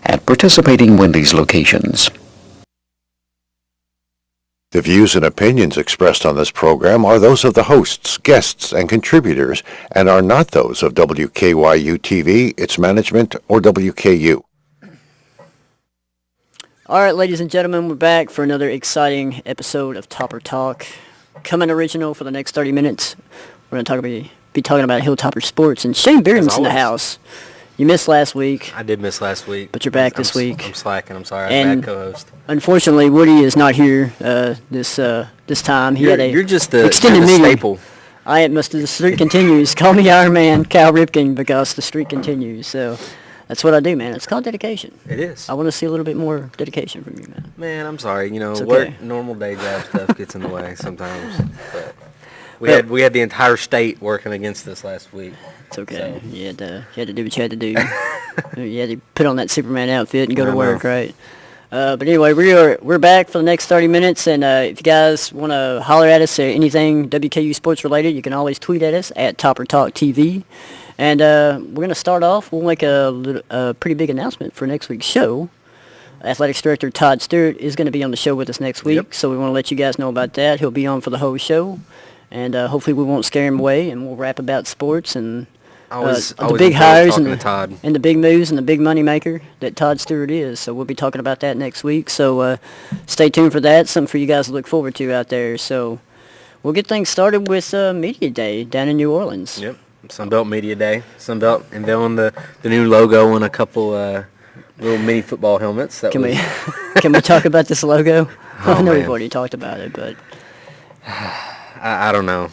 at participating Wendy's locations. The views and opinions expressed on this program are those of the hosts, guests, and contributors, and are not those of WKYU-TV, its management, or WKU. All right, ladies and gentlemen, we're back for another exciting episode of TopperTalk. Coming original for the next 30 minutes. We're going to be talking about Hilltopper Sports, and Shane Bierman's in the house. You missed last week. I did miss last week. But you're back this week. I'm slacking. I'm sorry. I'm a bad co-host. Unfortunately, Woody is not here this time. You're just the extended meeting. staple. I must. The streak continues. Call me Iron Man, Cal Ripken, because the streak continues. So that's what I do, man. It's called dedication. It is. I want to see a little bit more dedication from you, man. Man, I'm sorry. Okay. Work, normal day job stuff gets in the way sometimes. But we had the entire state working against us last week. It's okay. So. You had to do what you had to do. You had to put on that Superman outfit and go to work, right? But anyway, we're back for the next 30 minutes, and if you guys want to holler at us or anything WKU sports related, you can always tweet at us at TopperTalk TV. And we're going to start off. We'll make a pretty big announcement for next week's show. Athletics Director Todd Stewart is going to be on the show with us next week, so we want to let you guys know about that. He'll be on for the whole show, and hopefully we won't scare him away, and we'll rap about sports and the big hires and the big moves and the big money maker that Todd Stewart is. So we'll be talking about that next week. So stay tuned for that. Something for you guys to look forward to out there. So we'll get things started with Media Day down in New Orleans. Yep, Sunbelt Media Day. Sunbelt unveiling the new logo and a couple little mini football helmets. Can we talk about this logo? I know we've already talked about it, but I don't know.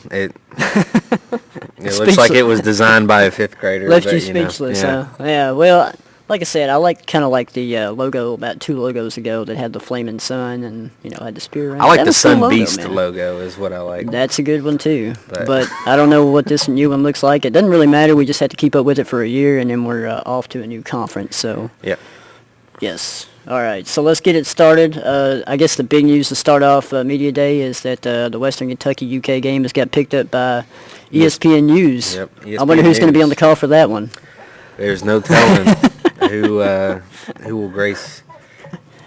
It looks like it was designed by a fifth grader. Left you speechless, huh? Yeah, well, like I said, I kind of like the logo about 2 logos ago that had the flaming sun and, had the spear around. I like the Sun Beast logo is what I like. That's a good one, too. But I don't know what this new one looks like. It doesn't really matter. We just have to keep up with it for a year, and then we're off to a new conference. So, yeah. Yes. All right, so let's get it started. I guess the big news to start off Media Day is that the Western Kentucky UK game has got picked up by ESPN News. Yep, ESPN I wonder who's going to be on the call for that one. There's no telling who will grace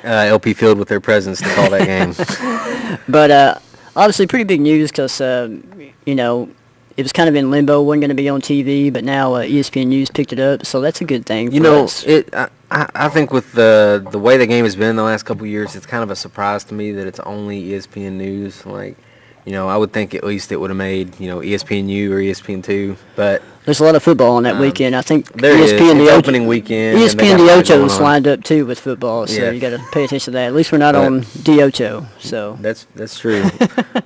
LP Field with their presence to call that game. But obviously pretty big news because, it was kind of in limbo, wasn't going to be on TV, but now ESPN News picked it up, so that's a good thing for us. I think with the way the game has been the last couple of years, it's kind of a surprise to me that it's only ESPN News. I would think at least it would have made, ESPNU or ESPN2, but there's a lot of football on that weekend. I think there ESPN is. It's opening weekend. ESPN the Ocho's lined up too with football, so you got to pay attention to that. At least we're not on the Ocho, so that's true.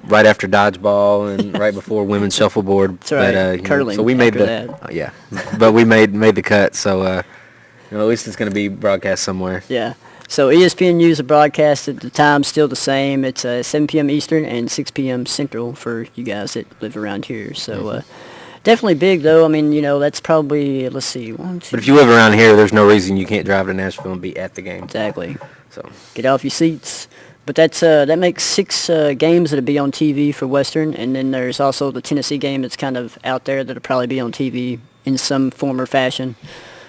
Right after dodgeball and right before women's shuffleboard. That's right. But, curling. So we made that. but we made the cut. So at least it's going to be broadcast somewhere. Yeah. So ESPN News is broadcast at the time still the same. It's 7 p.m. Eastern and 6 p.m. Central for you guys that live around here. So definitely big, though. I mean, that's probably, let's see, 1, 2. But if you live around here, there's no reason you can't drive to Nashville and be at the game. Exactly. So get off your seats. But that makes 6 games that'll be on TV for Western, and then there's also the Tennessee game that's kind of out there that'll probably be on TV in some form or fashion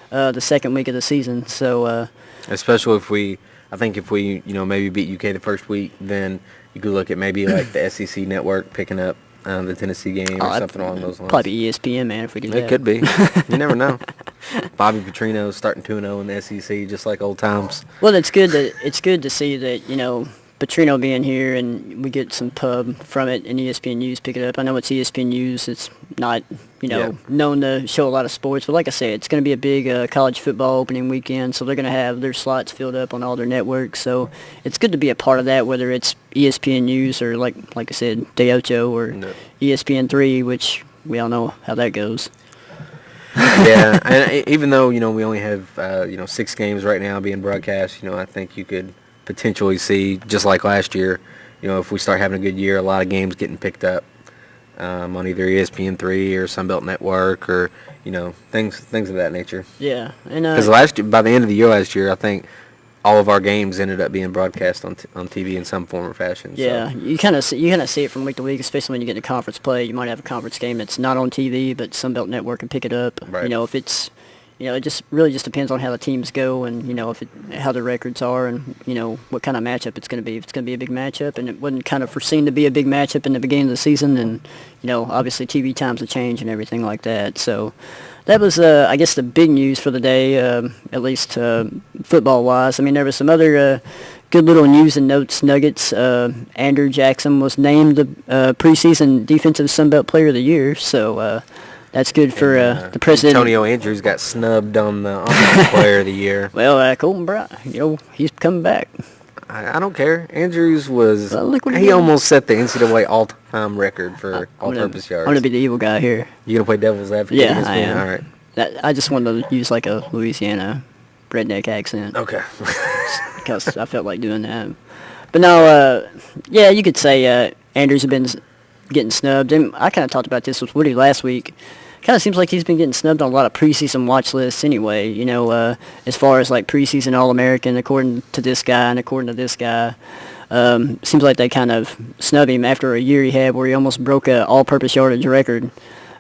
the second week of the season. So especially if we maybe beat UK the first week, then you could look at maybe like the SEC network picking up the Tennessee game or something along those lines. Probably ESPN, man, if we do that. It could be. You never know. Bobby Petrino starting 2-0 in the SEC, just like old times. Well, it's good to see that, Petrino being here and we get some pub from it and ESPN News pick it up. I know it's ESPN News. It's not, known to show a lot of sports. But like I said, it's going to be a big college football opening weekend, so they're going to have their slots filled up on all their networks. So it's good to be a part of that, whether it's ESPN News or, like I said, De Ocho or ESPN3, which we all know how that goes. Yeah, and even though, we only have, 6 games right now being broadcast, I think you could potentially see, just like last year, if we start having a good year, a lot of games getting picked up on either ESPN3 or Sunbelt Network or, things of that nature. Yeah. Because by the end of the year last year, I think all of our games ended up being broadcast on TV in some form or fashion. Yeah, so. you kind of see it from week to week, especially when you get into conference play. You might have a conference game that's not on TV, but Sunbelt Network can pick it up. Right. If it's it just really just depends on how the teams go and, how the records are and, what kind of matchup it's going to be. If it's going to be a big matchup and it wasn't kind of foreseen to be a big matchup in the beginning of the season, then, obviously TV times will change and everything like that. So that was, I guess, the big news for the day, at least football-wise. I mean, there was some other good little news and notes nuggets. Andrew Jackson was named the preseason Defensive Sunbelt Player of the Year, so that's good for the president. Antonio Andrews got snubbed on the Offensive Player of the Year. Well, Colton Brown, he's coming back. I don't care. Andrews was he did. almost set the NCAA all-time record for all-purpose yards. I'm gonna be the evil guy here. You gonna play devil's advocate? Yeah, against I me? am. All right. I just wanted to use like a Louisiana redneck accent. Okay. Because I felt like doing that. But no, yeah, you could say Andrews has been getting snubbed. And I kind of talked about this with Woody last week. Kind of seems like he's been getting snubbed on a lot of preseason watch lists anyway, as far as like preseason All-American according to this guy and according to this guy. Seems like they kind of snub him after a year he had where he almost broke a all-purpose yardage record.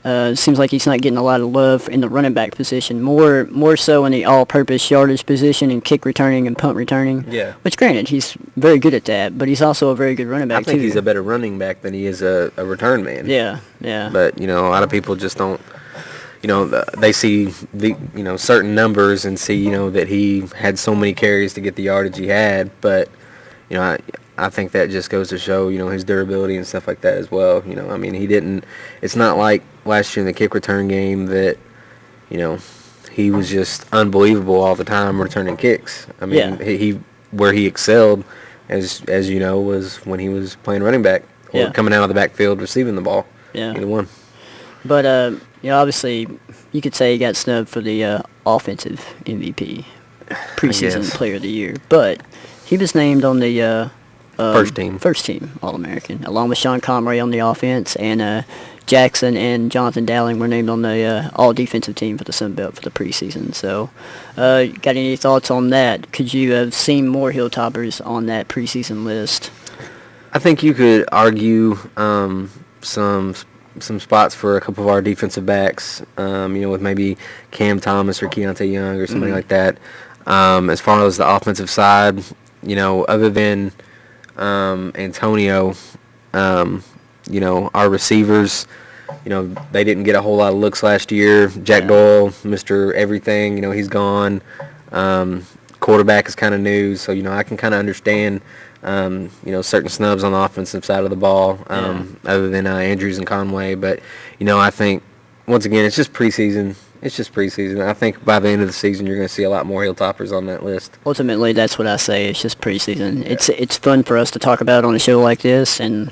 Seems like he's not getting a lot of love in the running back position, more so in the all-purpose yardage position and kick returning and punt returning. Yeah. Which, granted, he's very good at that, but he's also a very good running back, I think too. he's a better running back than he is a return man. Yeah. But, a lot of people just don't, they see the, certain numbers and see, that he had so many carries to get the yardage he had. But, I think that just goes to show, his durability and stuff like that as well. I mean, it's not like last year in the kick return game that, he was just unbelievable all the time returning kicks. I mean, he where he excelled, as you know, was when he was playing running back or coming out of the backfield receiving the ball. Yeah. Either one. But, obviously, you could say he got snubbed for the offensive MVP, preseason Player of the Year. But he was named on the first team All-American, along with Sean Comrie on the offense, and Jackson and Jonathan Dowling were named on the all-defensive team for the Sun Belt for the preseason. So, got any thoughts on that? Could you have seen more Hilltoppers on that preseason list? I think you could argue some spots for a couple of our defensive backs, with maybe Cam Thomas or Keontae Young or somebody like that. As far as the offensive side, other than Antonio, our receivers, they didn't get a whole lot of looks last year. Jack Doyle, Mr. Everything, he's gone. Quarterback is kind of new, so, I can kind of understand, certain snubs on the offensive side of the ball, other than Andrews and Conway. But, I think, once again, it's just preseason. I think by the end of the season, you're going to see a lot more Hilltoppers on that list. Ultimately, that's what I say. It's just preseason. Yeah. It's fun for us to talk about on a show like this and,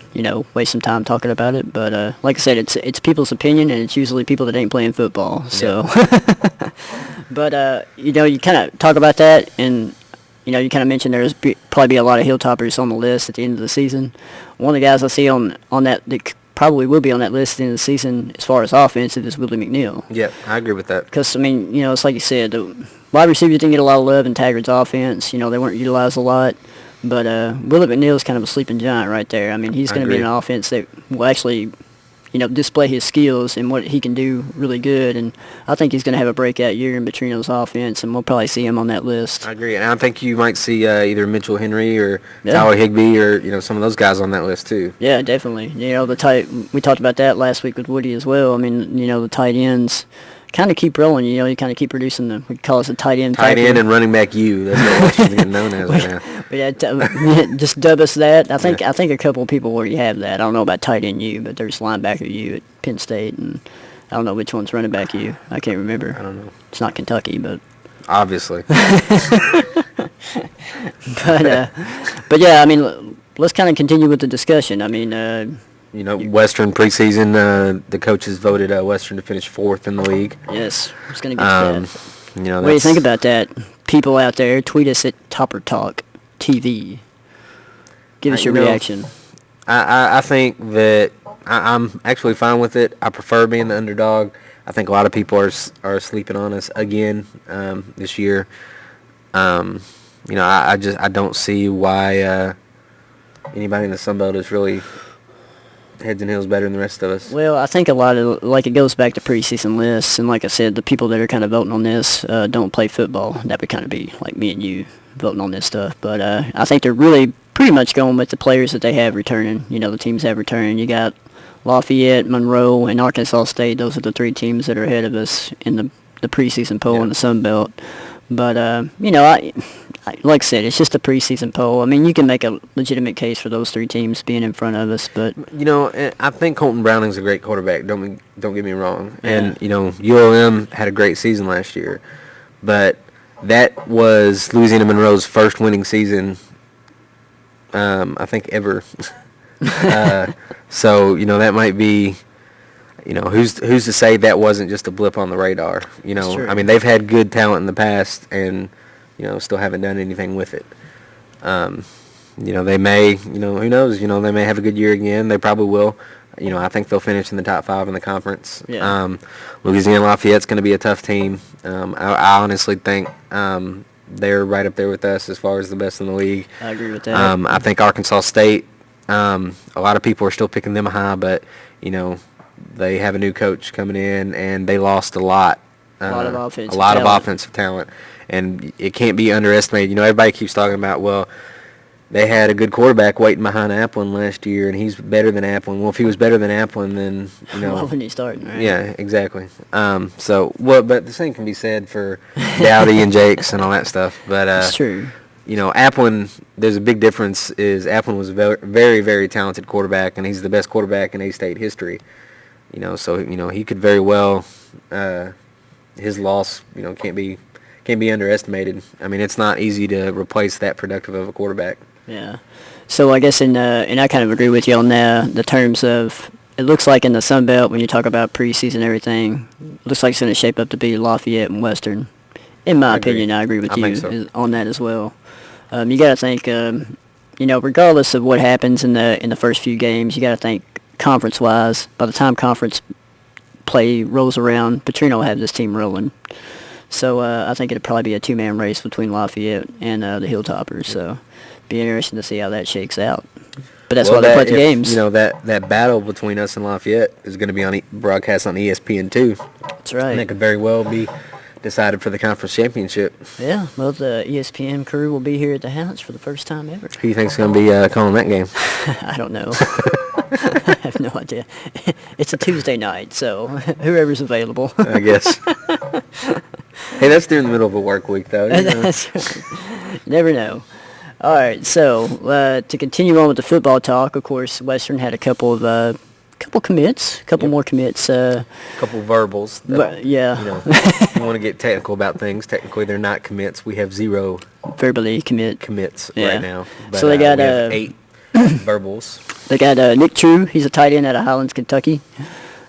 waste some time talking about it. But like I said, it's people's opinion, and it's usually people that ain't playing football. So, but, you kind of talk about that, and, you kind of mentioned there's probably be a lot of Hilltoppers on the list at the end of the season. One of the guys I see on that probably will be on that list at the end of the season as far as offensive is Willie McNeil. Yeah, I agree with that. Because, I mean, it's like you said, the wide receivers didn't get a lot of love in Taggart's offense. They weren't utilized a lot. But Willie McNeil's kind of a sleeping giant right there. I mean, he's going to be an offense that will actually, display his skills and what he can do really good. And I think he's going to have a breakout year in Petrino's offense, and we'll probably see him on that list. I agree. And I think you might see either Mitchell Henry or Tyler Higbee or, some of those guys on that list too. Yeah, definitely. We talked about that last week with Woody as well. I mean, the tight ends kind of keep rolling. You kind of keep producing we call it the tight end. Tight end and running back U. That's what Washington's getting known as right now. But yeah, just dub us that. I think a couple of people already have that. I don't know about tight end U, but there's linebacker U at Penn State, and I don't know which one's running back U. I can't remember. I don't know. It's not Kentucky, but obviously. but yeah, I mean, let's kind of continue with the discussion. I mean. Western preseason, the coaches voted Western to finish 4th in the league. Yes, it's going to get to that. What do you think about that? People out there, tweet us at TopperTalk TV. Give us your reaction. I think that I'm actually fine with it. I prefer being the underdog. I think a lot of people are sleeping on us again this year. I don't see why anybody in the Sun Belt is really heads and heels better than the rest of us. Well, I think a lot of, like, it goes back to preseason lists, and like I said, the people that are kind of voting on this don't play football. That would kind of be like me and you voting on this stuff. But I think they're really pretty much going with the players that they have returning. You know, the teams have returning. You got Lafayette, Monroe, and Arkansas State. Those are the three teams that are ahead of us in the preseason poll in the Sun Belt. But, you know, I like I said, it's just a preseason poll. I mean, you can make a legitimate case for those three teams being in front of us, but... You know, I think Colton Browning's a great quarterback. Don't get me wrong. Yeah. And, you know, ULM had a great season last year. But that was Louisiana Monroe's first winning season, I think, ever. So, you know, that might be... You know, who's to say that wasn't just a blip on the radar? You know, I mean, they've had good talent in the past and, you know, still haven't done anything with it. You know, they may, you know, who knows? You know, they may have a good year again. They probably will. You know, I think they'll finish in the top 5 in the conference. Yeah. Louisiana Lafayette's going to be a tough team. I honestly think they're right up there with us as far as the best in the league. I agree with that. I think Arkansas State, a lot of people are still picking them high, but, you know, they have a new coach coming in, and they lost a lot. A lot of offensive talent, and it can't be underestimated. You know, everybody keeps talking about, well, they had a good quarterback waiting behind Applin last year, and he's better than Applin. Well, if he was better than Applin, then, you know. Why wouldn't he start, right? Yeah, exactly. But the same can be said for Dowdy and Jakes and all that stuff. But it's true. You know, Applin, there's a big difference. Is Applin was a very, very, very talented quarterback, and he's the best quarterback in A-State history. You know, so, you know, he could very well, his loss, you know, can't be underestimated. I mean, it's not easy to replace that productive of a quarterback. Yeah. So I guess and I kind of agree with you on the terms of, it looks like in the Sun Belt, when you talk about preseason and everything, it looks like it's going to shape up to be Lafayette and Western. In my opinion, I agree with you on that as well. You got to think, you know, regardless of what happens in the first few games, you got to think, conference-wise, by the time conference play rolls around, Petrino will have this team rolling. So I think it'd probably be a two-man race between Lafayette and the Hilltoppers. So be interesting to see how that shakes out. But that's why they play the games. You know, that battle between us and Lafayette is going to be on broadcast on ESPN too. That's right. And it could very well be decided for the conference championship. Yeah, well, the ESPN crew will be here at the house for the first time ever. Who do you think's going to be calling that game? I don't know. I have no idea. It's a Tuesday night, so whoever's available. I guess. Hey, that's during the middle of a work week, though. You know. That's right. Never know. All right, so to continue on with the football talk, of course, Western had a couple commits, more commits. Couple verbals. Yeah. You know, if you want to get technical about things, technically they're not commits. We have 0 verbally commits right now. But, so they got we have 8 verbals. They got Nick True. He's a tight end out of Highlands, Kentucky.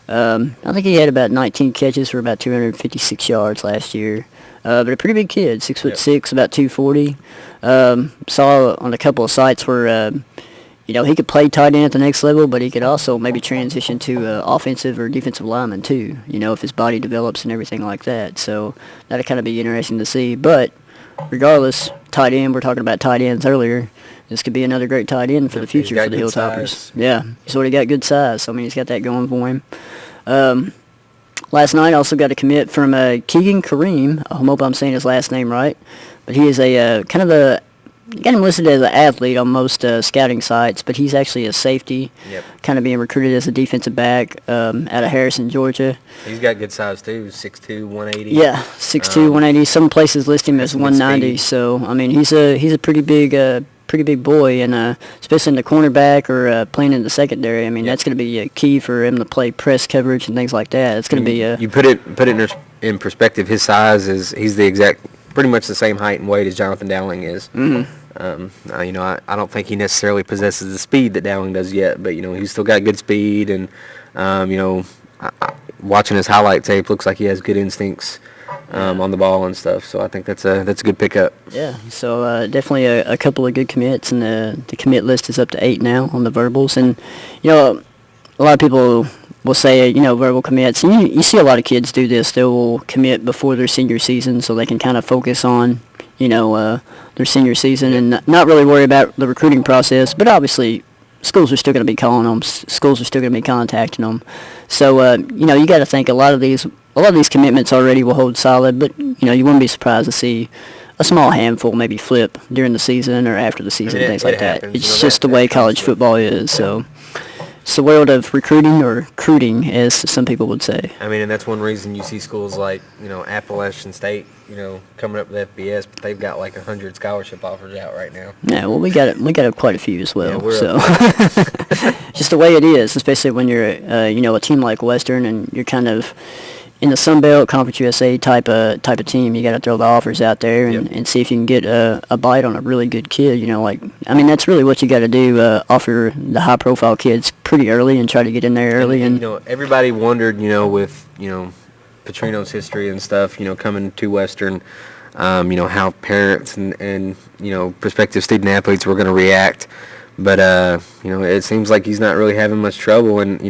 I think he had about 19 catches for about 256 yards last year. But a pretty big kid, 6'6", about 240. Saw on a couple of sites where, you know, he could play tight end at the next level, but he could also maybe transition to offensive or defensive lineman too, you know, if his body develops and everything like that. So that'd kind of be interesting to see. But regardless, tight end, we're talking about tight ends earlier. This could be another great tight end for the future for the Hilltoppers. Yeah, he's already got good size. So, I mean, he's got that going for him. Last night, also got a commit from Keegan Kareem. I hope I'm saying his last name right. But he is a kind of a, you got him listed as an athlete on most scouting sites, but he's actually a safety, kind of being recruited as a defensive back out of Harrison, Georgia. He's got good size, too, 6'2", 180. Yeah, 6'2", 180. Some places list him as 190. So, I mean, he's a pretty big boy, and especially in the cornerback or playing in the secondary. I mean, that's going to be key for him to play press coverage and things like that. It's going to be you put it in perspective. His size he's the exact, pretty much the same height and weight as Jonathan Dowling is. Mm-hmm. You know, I don't think he necessarily possesses the speed that Dowling does yet, but you know, he's still got good speed, and you know, watching his highlight tape, looks like he has good instincts. On the ball and stuff, so I think that's a good pickup. Yeah, so definitely a couple of good commits, and the commit list is up to 8 now on the verbals. And you know, a lot of people will say, you know, verbal commits, and you see a lot of kids do this. They will commit before their senior season, so they can kind of focus on, you know, their senior season and not really worry about the recruiting process. But obviously, schools are still going to be calling them. Schools are still going to be contacting them. So you got to think a lot of these commitments already will hold solid, but you wouldn't be surprised to see a small handful maybe flip during the season or after the season, things like that. Happens. It's just the way college football is. So it's the world of recruiting, or recruiting, as some people would say. I mean, and that's one reason you see schools like, Appalachian State, coming up with FBS, but they've got like 100 scholarship offers out right now. Yeah, well, we got quite a few as well. Yeah, so just the way it is, especially when you're a team like Western and you're kind of in the Sun Belt, Conference USA type of team. You got to throw the offers out there and see if you can get a bite on a really good kid. That's really what you got to do. Offer the high profile kids pretty early and try to get in there early. And everybody wondered, with Petrino's history and stuff, coming to Western, how parents and prospective student athletes were going to react. But, it seems like he's not really having much trouble. And,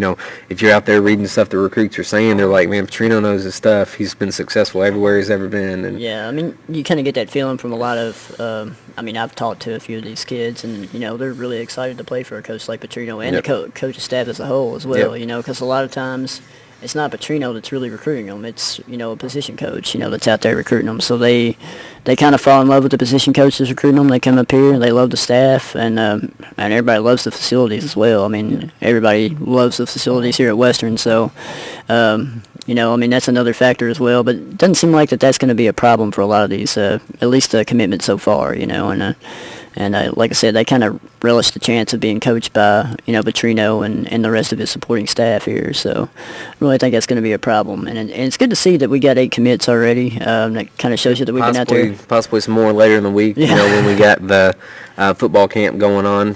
if you're out there reading stuff the recruits are saying, they're like, man, Petrino knows his stuff. He's been successful everywhere he's ever been. And yeah, you kind of get that feeling from a lot of, I've talked to a few of these kids, and, they're really excited to play for a coach like Petrino and the coaching staff as a whole as well, because a lot of times it's not Petrino that's really recruiting them. It's, a position coach, that's out there recruiting them. So they kind of fall in love with the position coach that's recruiting them. They come up here, they love the staff, and everybody loves the facilities as well. Everybody loves the facilities here at Western. So, that's another factor as well. But it doesn't seem like that's going to be a problem for a lot of these, at least the commitments so far, And like I said, they kind of relish the chance of being coached by, Petrino and the rest of his supporting staff here. So I really think that's going to be a problem. And it's good to see that we got 8 commits already. That kind of shows you that we've been out there. Possibly some more later in the week, when we got the football camp going on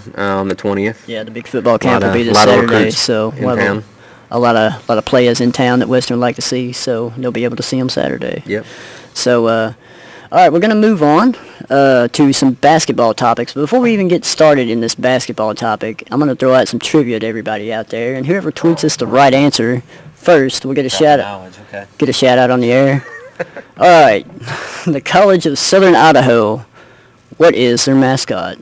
the 20th. Yeah, the big football camp will be this Saturday. So we'll have a lot of players in town that Western like to see. So they'll be able to see them Saturday. Yep. So, all right, we're going to move on to some basketball topics. But before we even get started in this basketball topic, I'm going to throw out some trivia to everybody out there. And whoever tweets us the right answer first will get a shout out. Okay. Get a shout out on the air. All right, the College of Southern Idaho. What is their mascot?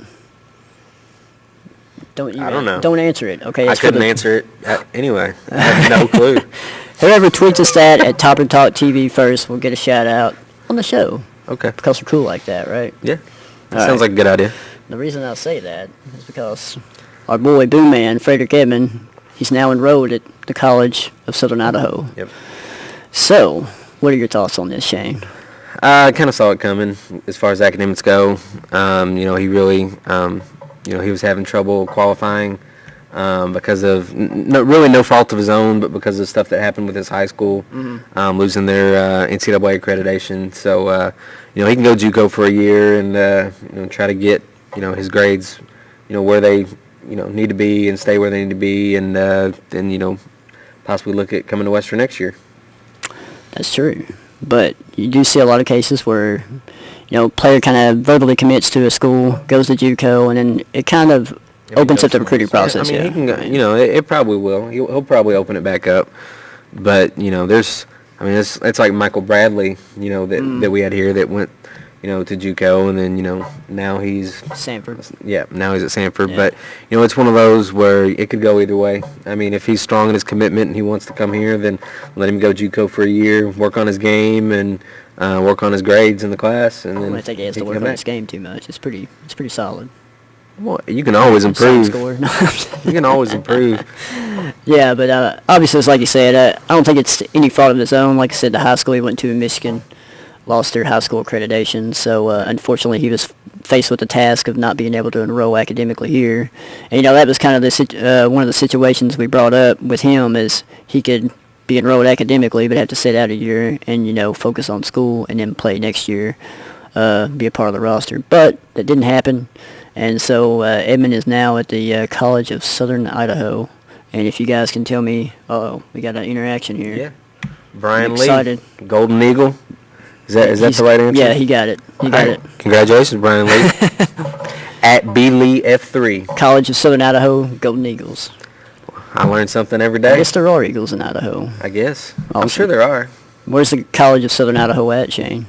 I don't know. Don't answer it. Okay. I couldn't answer it anyway. I have no clue. Whoever tweets us that at TopperTalk TV first will get a shout out on the show. Okay. Because we're cool like that, right? Yeah. That sounds like a good idea. The reason I say that is because our boy Boo Man, Frederick Edmond, he's now enrolled at the College of Southern Idaho. Yep. So, what are your thoughts on this, Shane? I kind of saw it coming as far as academics go. He really, he was having trouble qualifying because of no fault of his own, but because of stuff that happened with his high school, losing their NCAA accreditation. So, he can go JUCO for a year and try to get his grades, where they need to be and stay where they need to be, and then possibly look at coming to Western next year. That's true, but you do see a lot of cases where player kind of verbally commits to a school, goes to JUCO, and then it kind of opens up the recruiting process. He can go, it probably will. He'll probably open it back up. But, it's like Michael Bradley, that we had here that went, to JUCO, and then, now he's Sanford. Yeah, now he's at Sanford. Yeah. But, it's one of those where it could go either way. If he's strong in his commitment and he wants to come here, then let him go JUCO for a year, work on his game, and work on his grades in the class. And then I think he has to work on his game too much. It's pretty solid. Well, you can always improve. You can always improve. Yeah, but obviously, it's like you said, I don't think it's any fault of his own. Like I said, the high school he went to in Michigan lost their high school accreditation, so unfortunately he was faced with the task of not being able to enroll academically here. And, that was kind of one of the situations we brought up with him, is he could be enrolled academically but have to sit out a year and, focus on school and then play next year, be a part of the roster. But that didn't happen. And so Edmond is now at the College of Southern Idaho. And if you guys can tell me, we got an interaction here. Yeah. Brian Lee, excited. Golden Eagle. Is that the right answer? Yeah, he got it. It. Congratulations, Brian Lee. At B. Lee F3. College of Southern Idaho, Golden Eagles. I learn something every day. I guess there are Eagles in Idaho. I guess. Awesome. I'm sure there are. Where's the College of Southern Idaho at, Shane?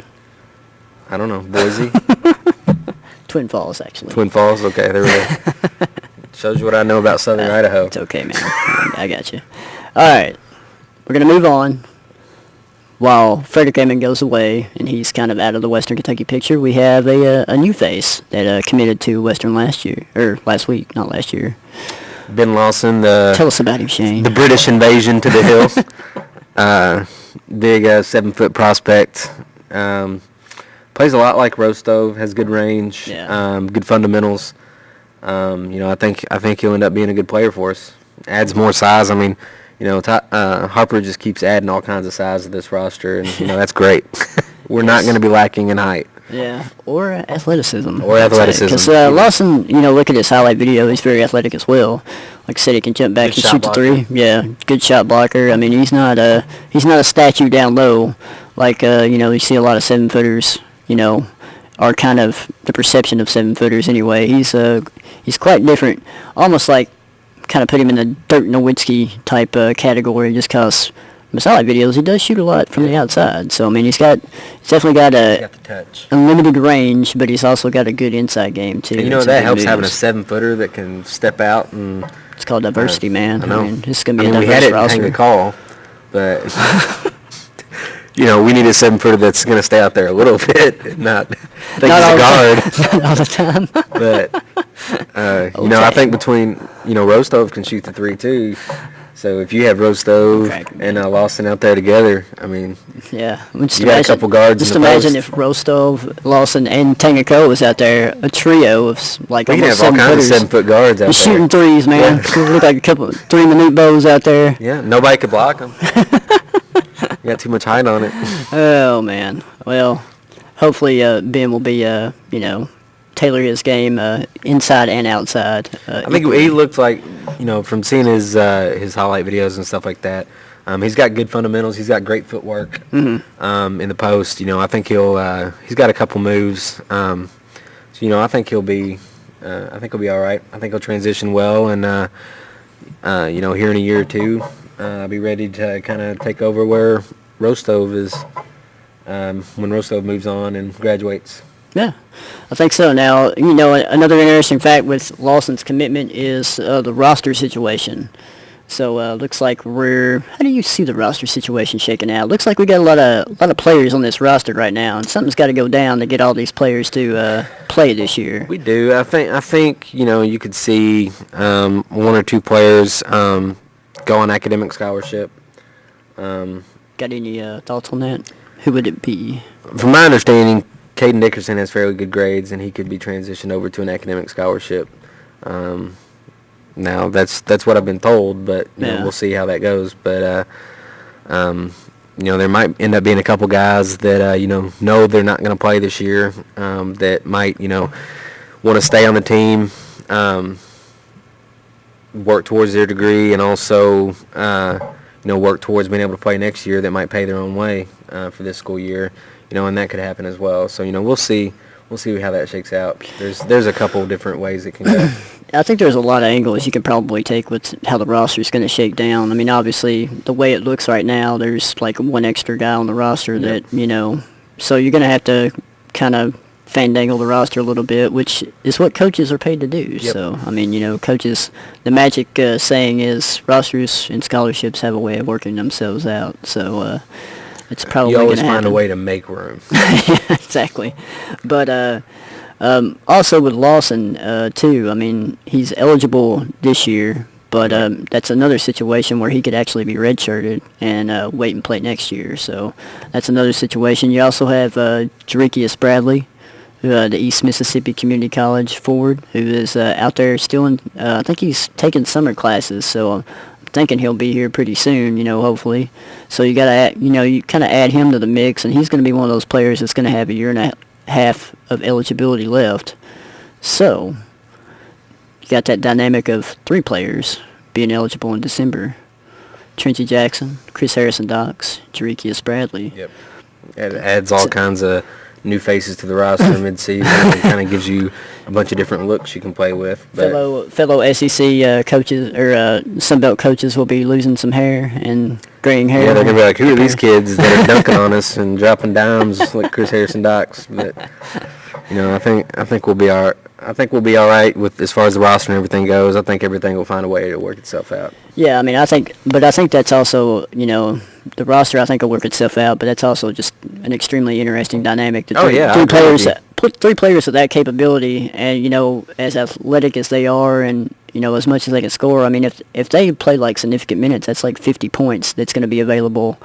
I don't know. Boise? Twin Falls, actually. Twin Falls? Okay, there we go. Shows you what I know about Southern Idaho. It's okay, man. I got you. All right. We're going to move on. While Frederick Ammon goes away and he's kind of out of the Western Kentucky picture, we have a new face that committed to Western last week, not last year. Ben Lawson, Tell us about him, Shane. the British invasion to the hills. Big 7-foot prospect. Plays a lot like Rostov, has good range, good fundamentals. I think he'll end up being a good player for us. Adds more size. I mean, Harper just keeps adding all kinds of size to this roster, and that's great. We're not going to be lacking in height. Yeah, or athleticism. Because Lawson, look at his highlight video. He's very athletic as well. Like I said, he can jump back and shoot the three. Yeah, good shot blocker. I mean, he's not a statue down low. Like you see a lot of 7-footers. Are kind of the perception of 7-footers anyway. He's quite different. Almost like kind of put him in the Dirk Nowitzki type category, just because his highlight videos he does shoot a lot from the outside. So I mean he's definitely got the touch, unlimited range, but he's also got a good inside game too. And that helps having a 7-footer that can step out, and it's called diversity, man. I know. I mean, this is gonna be a diverse we had it roster. hang a call, but we need a 7-footer that's gonna stay out there a little bit, not think he's a guard. Not all the time. But I think between Rostov can shoot the 3 too. So if you have Rostov and Lawson out there together, I mean, yeah, you got a couple guards. Just in the imagine post. if Rostov, Lawson, and Tangako was out there, a trio of like we can almost have all kinds of 7-foot guards out there. Shooting threes, man. Look like a couple 3-minute bows out there. Yeah, nobody could block them. You got too much height on it. Oh man. Well, hopefully Ben will be tailor his game inside and outside. I think he looked like, from seeing his highlight videos and stuff like that, he's got good fundamentals. He's got great footwork in the post. I think he's got a couple moves. I think he'll be all right. I think he'll transition well, and here in a year or two, I'll be ready to kind of take over where Rostov is when Rostov moves on and graduates. Yeah, I think so. Now, another interesting fact with Lawson's commitment is the roster situation. So, looks like how do you see the roster situation shaking out? Looks like we got a lot of players on this roster right now, and something's got to go down to get all these players to play this year. We do. I think you could see 1 or 2 players go on academic scholarship. Got any thoughts on that? Who would it be? From my understanding, Caden Dickerson has fairly good grades, and he could be transitioned over to an academic scholarship. Now, that's what I've been told, but we'll see how that goes. But there might end up being a couple guys that know they're not going to play this year, that might want to stay on the team, work towards their degree, and also work towards being able to play next year. That might pay their own way for this school year. And that could happen as well. So, we'll see. We'll see how that shakes out. There's a couple different ways it can go. I think there's a lot of angles you could probably take with how the roster is going to shake down. I mean, obviously, the way it looks right now, there's like 1 extra guy on the roster that, so you're going to have to kind of fandangle the roster a little bit, which is what coaches are paid to do. Yep. So, I mean, coaches, the magic saying is rosters and scholarships have a way of working themselves out. So, it's probably you always find a way to make room. Yeah, exactly. But also with Lawson, too, I mean, he's eligible this year, but that's another situation where he could actually be redshirted and wait and play next year. So that's another situation. You also have Jerichius Bradley, the East Mississippi Community College forward, who is out there still in, I think he's taking summer classes, so thinking he'll be here pretty soon, hopefully. So you gotta, you kind of add him to the mix, and he's going to be one of those players that's going to have a year and a half of eligibility left. So you got that dynamic of 3 players being eligible in December: Trinity Jackson, Chris Harrison-Dox, Jerichius Bradley. Yep. It adds all kinds of new faces to the roster mid-season. It kind of gives you a bunch of different looks you can play with. But fellow SEC coaches or Sunbelt coaches will be losing some hair and graying hair. Yeah, they're going to be like, who are these kids that are dunking on us and dropping dimes like Chris Harrison-Dox? But I think we'll be all. I think we'll be all right with as far as the roster and everything goes. I think everything will find a way to work itself out. Yeah, I mean, I think that's also, the roster I think will work itself out, but that's also just an extremely interesting dynamic. Three players with that capability, and as athletic as they are, and as much as they can score. I mean, if they play like significant minutes, that's like 50 points that's going to be available,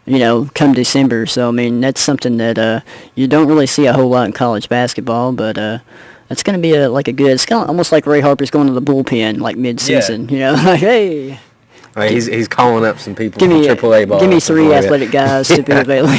come December. So I mean, that's something that you don't really see a whole lot in college basketball, but. It's going to be it's kind of almost like Ray Harper's going to the bullpen like mid-season, like, hey. Right, he's calling up some people from AAA ball. Give me 3 athletic guys to be available.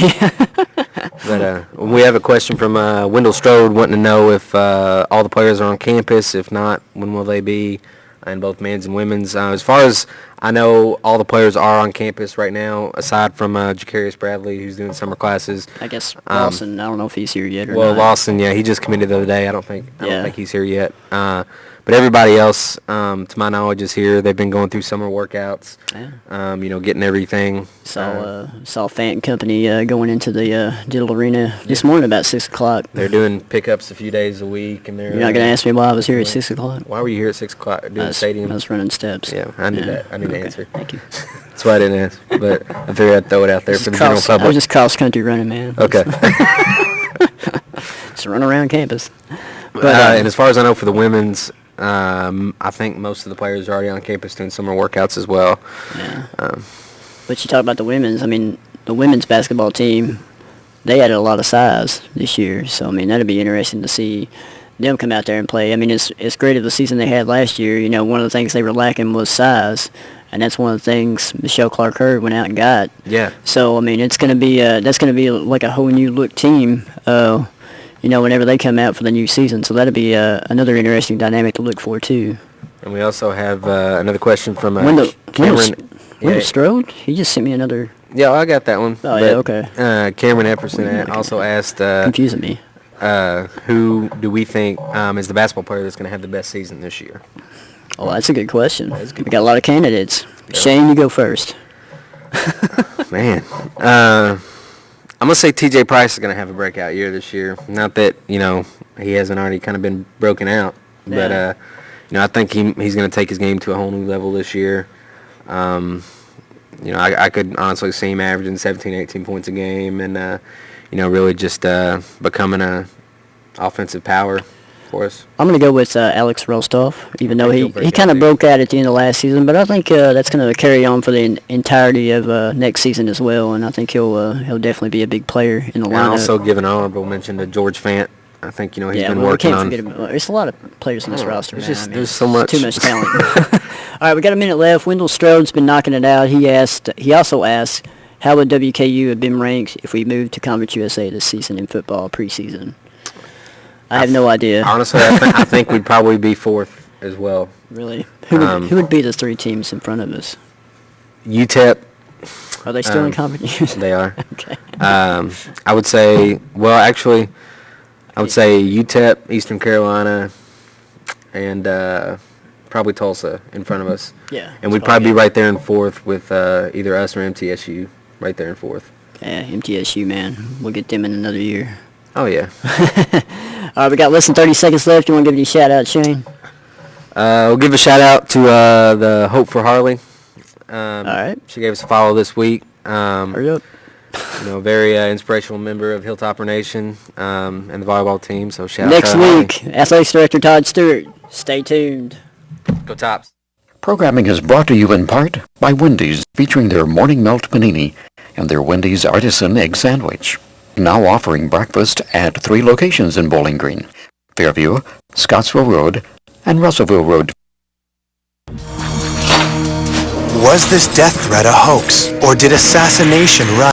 But we have a question from Wendell Strode wanting to know if all the players are on campus. If not, when will they be in both men's and women's? As far as I know, all the players are on campus right now, aside from Jacarius Bradley, who's doing summer classes. I guess Lawson, I don't know if he's here yet or not. Well, Lawson, yeah, he just committed the other day. I don't think he's here yet. But everybody else, to my knowledge, is here. They've been going through summer workouts, getting everything. Saw Fant and Company going into the Diddle Arena this morning about 6 o'clock. They're doing pickups a few days a week. And they're You're not going to ask me why I was here at 6 o'clock? Why were you here at 6 o'clock doing the stadium? I was running steps. Yeah, I knew that. I knew the answer. Thank you. That's why I didn't ask. But I figured I'd throw it out there for the general public. I was just cross-country running, man. Okay. Just run around campus. But, and as far as I know for the women's, I think most of the players are already on campus doing summer workouts as well. Yeah. But you talk about the women's. I mean, the women's basketball team, they added a lot of size this year. So, I mean, that'd be interesting to see them come out there and play. I mean, it's great of the season they had last year. One of the things they were lacking was size. And that's one of the things Michelle Clark-Hurd went out and got. Yeah. So, I mean, that's going to be like a whole new look team, whenever they come out for the new season. So that'll be another interesting dynamic to look for, too. And we also have another question from Cameron. Wendell Strode? He just sent me another. Yeah, I got that one. Oh, yeah, okay. Cameron Epperson also asked. Confusing me. Who do we think is the basketball player that's going to have the best season this year? Oh, that's a good question. We got a lot of candidates. Yep. Shane, you go first. Man. I'm going to say T.J. Price is going to have a breakout year this year. Not that, he hasn't already kind of been broken out. Yeah. But, I think he's going to take his game to a whole new level this year. I could honestly see him averaging 17, 18 points a game and, really just becoming a offensive power for us. I'm going to go with Alex Rostov, even though he kind of broke out at the end of last season. But I think that's going to carry on for the entirety of next season as well. And I think he'll definitely be a big player in the lineup. And also give an honorable mention to George Fant. I think, he's been working on. There's a lot of players in this roster. There's so much. Too much talent. All right, we got a minute left. Wendell Strode's been knocking it out. He also asked, how would WKU have been ranked if we moved to Conference USA this season in football preseason? I have no idea. Honestly, I think we'd probably be fourth as well. Really? Who would be the 3 teams in front of us? UTEP. Are they still in conference? They are. Okay. I would say, UTEP, Eastern Carolina, and probably Tulsa in front of us. Yeah. And we'd probably be right there in fourth with either us or MTSU right there in fourth. Yeah, MTSU, man. We'll get them in another year. Oh, yeah. All right, we got less than 30 seconds left. You want to give any shout-out, Shane? We'll give a shout-out to the Hope for Harley. All right. She gave us a follow this week. Hurry up. Very inspirational member of Hilltopper Nation and the volleyball team. So shout out next to week, Athletics Director Todd Stewart. Stay tuned. Go Tops. Programming is brought to you in part by Wendy's, featuring their Morning Melt Panini and their Wendy's Artisan Egg Sandwich. Now offering breakfast at 3 locations in Bowling Green: Fairview, Scottsville Road, and Russellville Road. Was this death threat a hoax, or did assassination run?